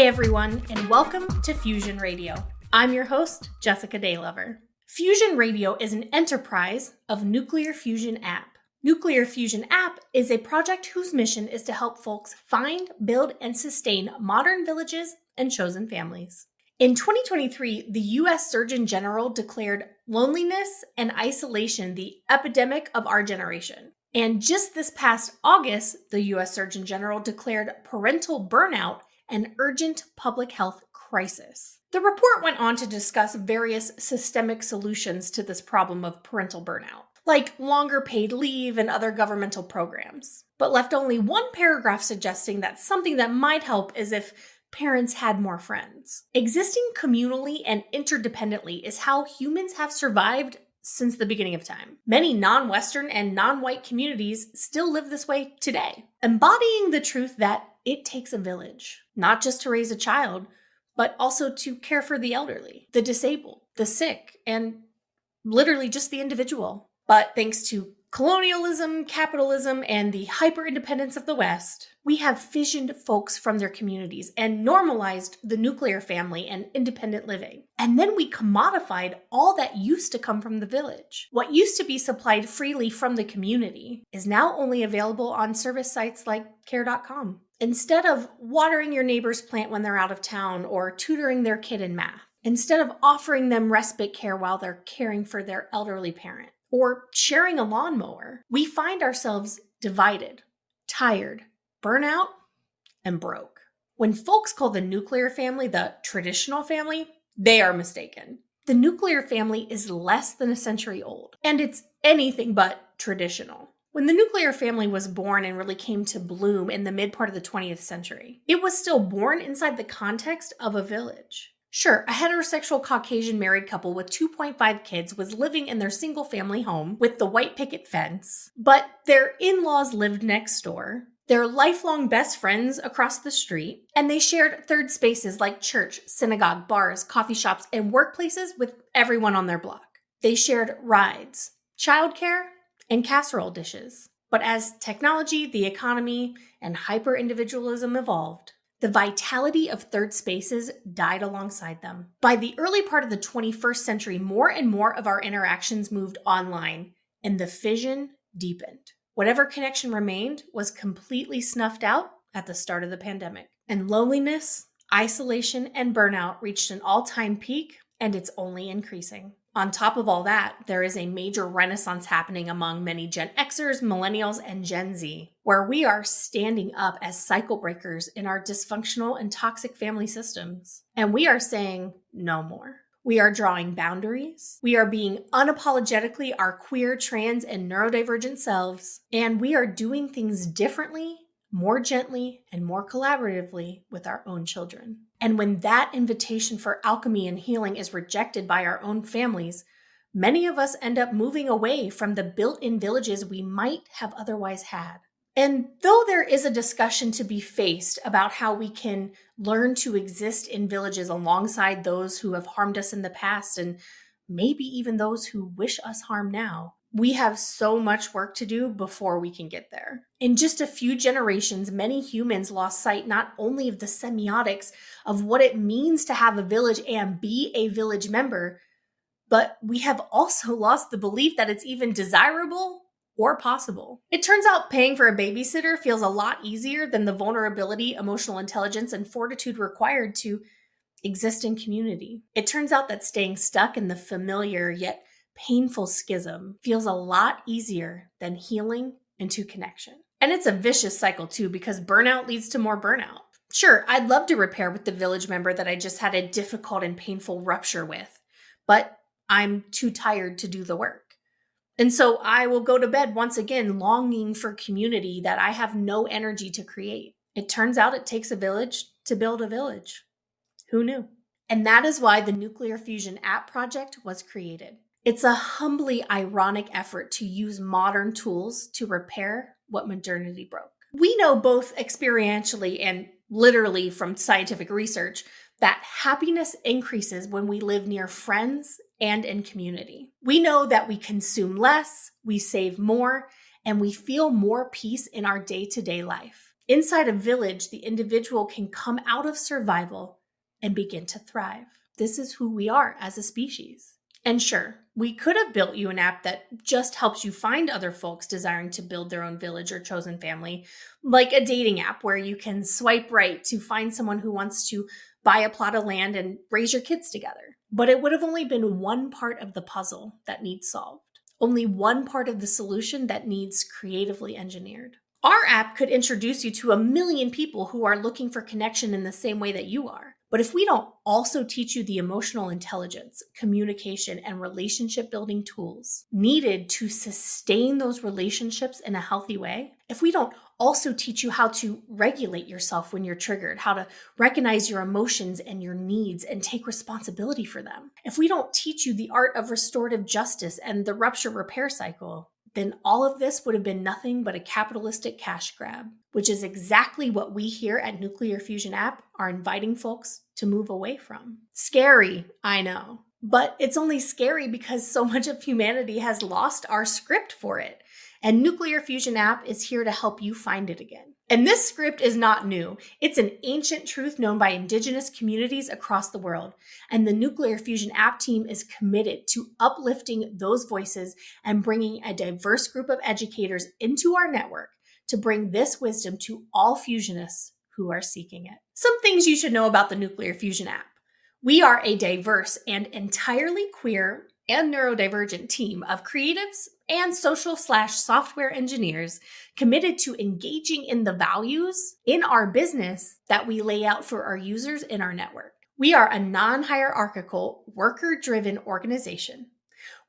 Hey everyone, and welcome to Fusion Radio. I'm your host, Jessica Daylover. Fusion Radio is an enterprise of Nuclear Fusion App. Nuclear Fusion App is a project whose mission is to help folks find, build, and sustain modern villages and chosen families. In 2023, the U.S. Surgeon General declared loneliness and isolation the epidemic of our generation. And just this past August, the U.S. Surgeon General declared parental burnout an urgent public health crisis. The report went on to discuss various systemic solutions to this problem of parental burnout, like longer paid leave and other governmental programs, but left only one paragraph suggesting that something that might help is if parents had more friends. Existing communally and interdependently is how humans have survived since the beginning of time. Many non-Western and non-white communities still live this way today, embodying the truth that it takes a village, not just to raise a child, but also to care for the elderly, the disabled, the sick, and literally just the individual. But thanks to colonialism, capitalism, and the hyper-independence of the West, we have fissioned folks from their communities and normalized the nuclear family and independent living. And then we commodified all that used to come from the village. What used to be supplied freely from the community is now only available on service sites like care.com. Instead of watering your neighbor's plant when they're out of town or tutoring their kid in math, instead of offering them respite care while they're caring for their elderly parent, or sharing a lawnmower, we find ourselves divided, tired, burnout, and broke. When folks call the nuclear family the traditional family, they are mistaken. The nuclear family is less than a century old, and it's anything but traditional. When the nuclear family was born and really came to bloom in the mid part of the 20th century, it was still born inside the context of a village. Sure, a heterosexual Caucasian married couple with 2.5 kids was living in their single-family home with the white picket fence, but their in-laws lived next door, their lifelong best friends across the street, and they shared third spaces like church, synagogue, bars, coffee shops, and workplaces with everyone on their block. They shared rides, childcare, and casserole dishes. But as technology, the economy, and hyper-individualism evolved, the vitality of third spaces died alongside them. By the early part of the 21st century, more and more of our interactions moved online, and the fission deepened. Whatever connection remained was completely snuffed out at the start of the pandemic. And loneliness, isolation, and burnout reached an all-time peak, and it's only increasing. On top of all that, there is a major renaissance happening among many Gen Xers, Millennials, and Gen Z, where we are standing up as cycle breakers in our dysfunctional and toxic family systems. And we are saying no more. We are drawing boundaries. We are being unapologetically our queer, trans, and neurodivergent selves. And we are doing things differently, more gently, and more collaboratively with our own children. And when that invitation for alchemy and healing is rejected by our own families, many of us end up moving away from the built-in villages we might have otherwise had. And though there is a discussion to be faced about how we can learn to exist in villages alongside those who have harmed us in the past, and maybe even those who wish us harm now, we have so much work to do before we can get there. In just a few generations, many humans lost sight not only of the semiotics of what it means to have a village and be a village member, but we have also lost the belief that it's even desirable or possible. It turns out paying for a babysitter feels a lot easier than the vulnerability, emotional intelligence, and fortitude required to exist in community. It turns out that staying stuck in the familiar yet painful schism feels a lot easier than healing into connection. And it's a vicious cycle too, because burnout leads to more burnout. Sure, I'd love to repair with the village member that I just had a difficult and painful rupture with, but I'm too tired to do the work. And so I will go to bed once again longing for community that I have no energy to create. It turns out it takes a village to build a village. Who knew? And that is why the Nuclear Fusion App project was created. It's a humbly ironic effort to use modern tools to repair what modernity broke. We know both experientially and literally from scientific research that happiness increases when we live near friends and in community. We know that we consume less, we save more, and we feel more peace in our day-to-day life. Inside a village, the individual can come out of survival and begin to thrive. This is who we are as a species. And sure, we could have built you an app that just helps you find other folks desiring to build their own village or chosen family, like a dating app where you can swipe right to find someone who wants to buy a plot of land and raise your kids together. But it would have only been one part of the puzzle that needs solved, only one part of the solution that needs creatively engineered. Our app could introduce you to 1 million people who are looking for connection in the same way that you are. But if we don't also teach you the emotional intelligence, communication, and relationship building tools needed to sustain those relationships in a healthy way, if we don't also teach you how to regulate yourself when you're triggered, how to recognize your emotions and your needs and take responsibility for them, if we don't teach you the art of restorative justice and the rupture repair cycle, then all of this would have been nothing but a capitalistic cash grab, which is exactly what we here at Nuclear Fusion App are inviting folks to move away from. Scary, I know, but it's only scary because so much of humanity has lost our script for it. And Nuclear Fusion App is here to help you find it again. And this script is not new. It's an ancient truth known by indigenous communities across the world. And the Nuclear Fusion App team is committed to uplifting those voices and bringing a diverse group of educators into our network to bring this wisdom to all fusionists who are seeking it. Some things you should know about the Nuclear Fusion App. We are a diverse and entirely queer and neurodivergent team of creatives and social/software engineers committed to engaging in the values in our business that we lay out for our users in our network. We are a non-hierarchical, worker-driven organization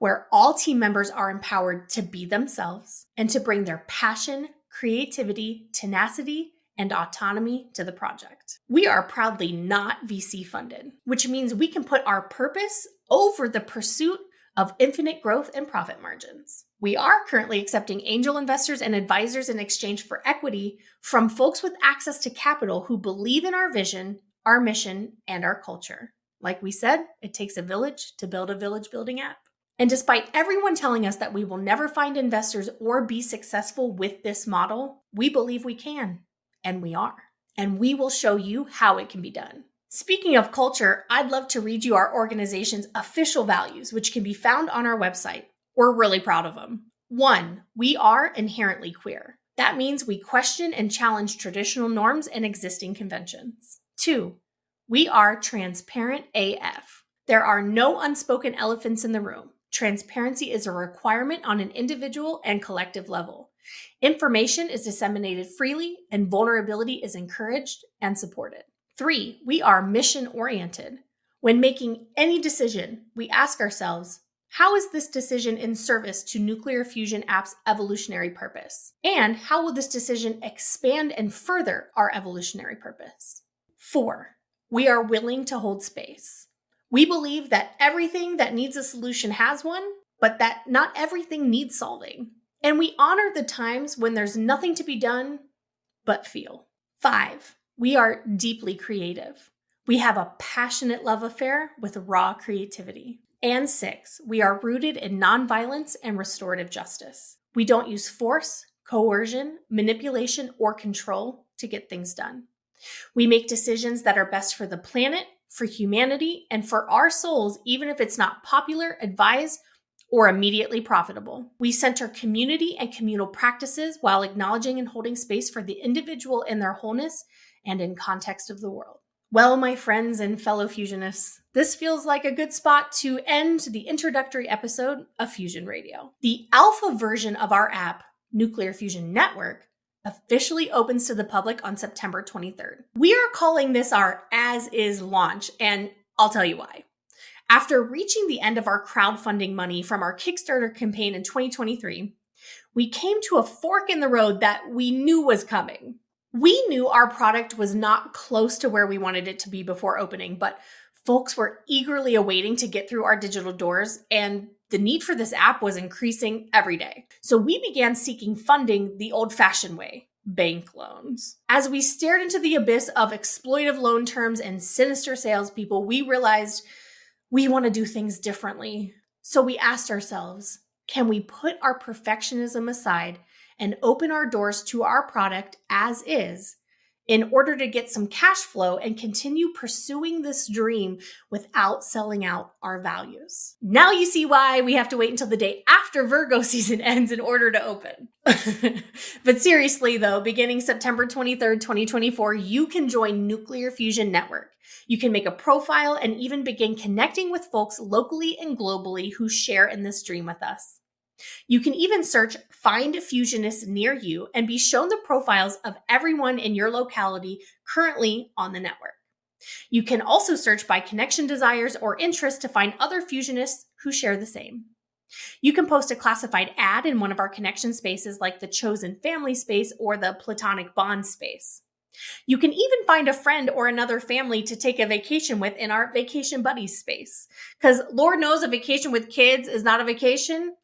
where all team members are empowered to be themselves and to bring their passion, creativity, tenacity, and autonomy to the project. We are proudly not VC funded, which means we can put our purpose over the pursuit of infinite growth and profit margins. We are currently accepting angel investors and advisors in exchange for equity from folks with access to capital who believe in our vision, our mission, and our culture. Like we said, it takes a village to build a village building app. And despite everyone telling us that we will never find investors or be successful with this model, we believe we can. And we are. And we will show you how it can be done. Speaking of culture, I'd love to read you our organization's official values, which can be found on our website. We're really proud of them. 1, we are inherently queer. That means we question and challenge traditional norms and existing conventions. 2, we are transparent AF. There are no unspoken elephants in the room. Transparency is a requirement on an individual and collective level. Information is disseminated freely and vulnerability is encouraged and supported. 3, we are mission-oriented. When making any decision, we ask ourselves, how is this decision in service to Nuclear Fusion App's evolutionary purpose? And how will this decision expand and further our evolutionary purpose? 4, we are willing to hold space. We believe that everything that needs a solution has one, but that not everything needs solving. And we honor the times when there's nothing to be done but feel. 5, we are deeply creative. We have a passionate love affair with raw creativity. And 6, we are rooted in nonviolence and restorative justice. We don't use force, coercion, manipulation, or control to get things done. We make decisions that are best for the planet, for humanity, and for our souls, even if it's not popular, advised, or immediately profitable. We center community and communal practices while acknowledging and holding space for the individual in their wholeness and in context of the world. Well, my friends and fellow fusionists, this feels like a good spot to end the introductory episode of Fusion Radio. The alpha version of our app, Nuclear Fusion Network, officially opens to the public on September 23rd. We are calling this our as-is launch, and I'll tell you why. After reaching the end of our crowdfunding money from our Kickstarter campaign in 2023, we came to a fork in the road that we knew was coming. We knew our product was not close to where we wanted it to be before opening, but folks were eagerly awaiting to get through our digital doors, and the need for this app was increasing every day. So we began seeking funding the old-fashioned way, bank loans. As we stared into the abyss of exploitive loan terms and sinister salespeople, we realized we want to do things differently. So we asked ourselves, can we put our perfectionism aside and open our doors to our product as is in order to get some cash flow and continue pursuing this dream without selling out our values. Now you see why we have to wait until the day after Virgo season ends in order to open. But seriously though, beginning September 23rd, 2024, you can join Nuclear Fusion Network. You can make a profile and even begin connecting with folks locally and globally who share in this dream with us. You can even search Find Fusionists near you and be shown the profiles of everyone in your locality currently on the network. You can also search by connection desires or interest to find other fusionists who share the same. You can post a classified ad in one of our connection spaces like the Chosen Family space or the Platonic Bond space. You can even find a friend or another family to take a vacation with in our Vacation Buddies space. Because Lord knows a vacation with kids is not a vacation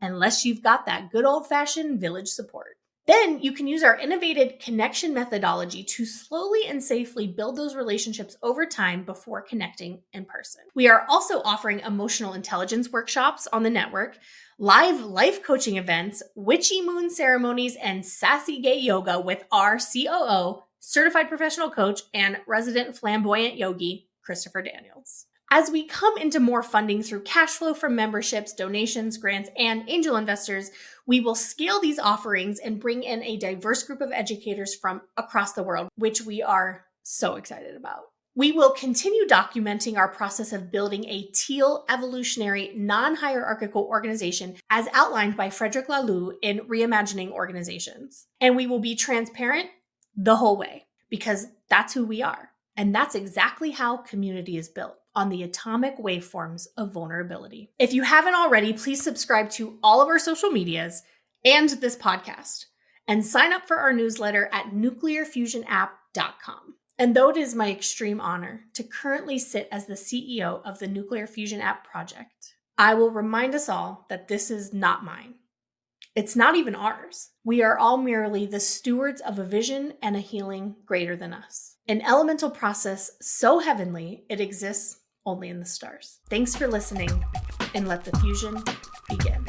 unless you've got that good old-fashioned village support. Then you can use our innovative connection methodology to slowly and safely build those relationships over time before connecting in person. We are also offering emotional intelligence workshops on the network, live life coaching events, witchy moon ceremonies, and sassy gay yoga with our COO, certified professional coach, and resident flamboyant yogi, Christopher Daniels. As we come into more funding through cash flow from memberships, donations, grants, and angel investors, we will scale these offerings and bring in a diverse group of educators from across the world, which we are so excited about. We will continue documenting our process of building a teal, evolutionary, non-hierarchical organization as outlined by Frederick Laloux in Reimagining Organizations. And we will be transparent the whole way because that's who we are. And that's exactly how community is built, on the atomic waveforms of vulnerability. If you haven't already, please subscribe to all of our social medias and this podcast, and sign up for our newsletter at nuclearfusionapp.com. And though it is my extreme honor to currently sit as the CEO of the Nuclear Fusion App project, I will remind us all that this is not mine. It's not even ours. We are all merely the stewards of a vision and a healing greater than us. An elemental process so heavenly it exists only in the stars. Thanks for listening, and let the fusion begin.